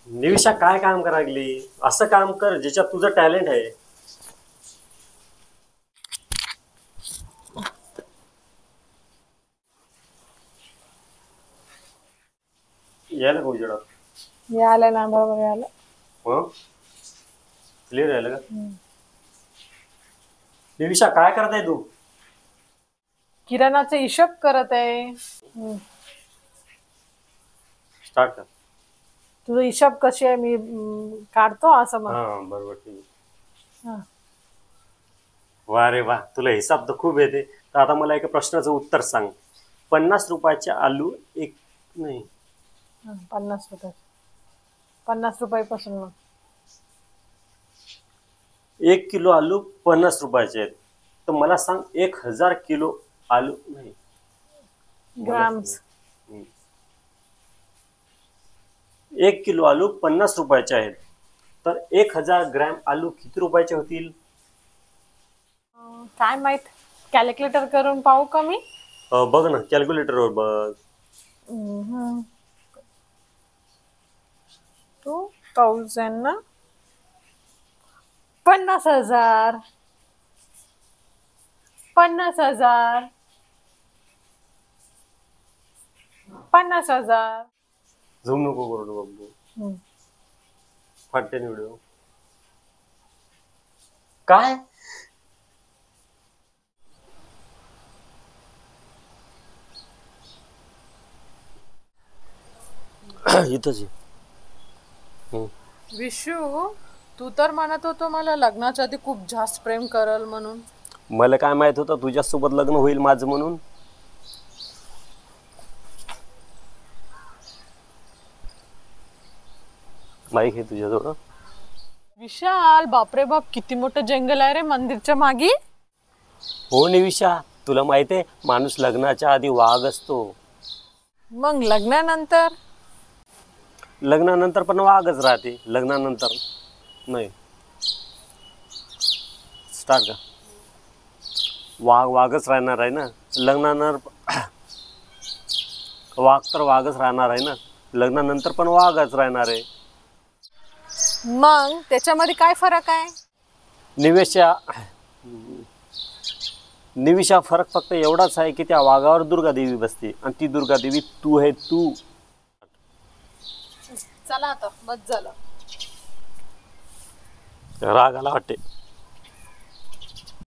निविशा काय काम करायली? असं काम कर ज्याच्यात तुझं टॅलेंट आहे. यायला का उजेडात? यायला ना बरोबर यायला. हो क्लिअर यायला का? निविशा काय करत आहे तू? किराणाचा हिशोब करत आहे. स्टार्ट कर. तुझा हिशोब कशी आहे मी काढतो असं मग. हा बरोबर ठीक. हा. वा रे वा, तुला हिसाब तर खूप येते. तर आता मला एका प्रश्नाचं उत्तर सांग. 50 रुपयाचे आलू एक नाही 50 रुपये 50 रुपयापासून मग 1 किलो आलू 50 रुपयाचे आहेत. तर मला सांग 1000 किलो आलू नाही ग्राम्स. 1 किलो आलू 50 रुपयाचे आहेत. तर 1000 ग्रॅम आलू किती रुपयाचे होतील? काय माहित, कॅल्क्युलेटर करून पाहू का मी? बघ ना कॅल्क्युलेटरवर बघ. 2000 ना 50,000 50,000 50,000. झूम नको करू बघू. फाटते व्हिडिओ. काय इथंच विशू, तू तर म्हणत होतो मला लग्नाच्या आधी खूप जास्त प्रेम करल म्हणून. मला काय माहित होतं तुझ्यासोबत लग्न होईल माझं म्हणून. माईक आहे तुझ्याजवळ? विशाल, बापरे बाप, किती मोठं जंगल आहे रे मंदिरच्या मागे. हो निविशा, तुला माहित आहे माणूस लग्नाच्या आधी वाघ असतो. मग लग्नानंतर? लग्नानंतर पण वाघच राहते. लग्नानंतर नाही. स्टार्ट का? वाघच राहणार आहे ना लग्नानंतर. वाघ तर वाघच राहणार आहे ना, लग्नानंतर पण वाघच राहणार आहे. मग त्याच्यामध्ये काय फरक आहे? निविशा फरक फक्त एवढाच आहे की त्या वाघावर दुर्गादेवी बसते आणि ती दुर्गादेवी तू आहे. तू चला आता बस झालं. राग आला वाटते.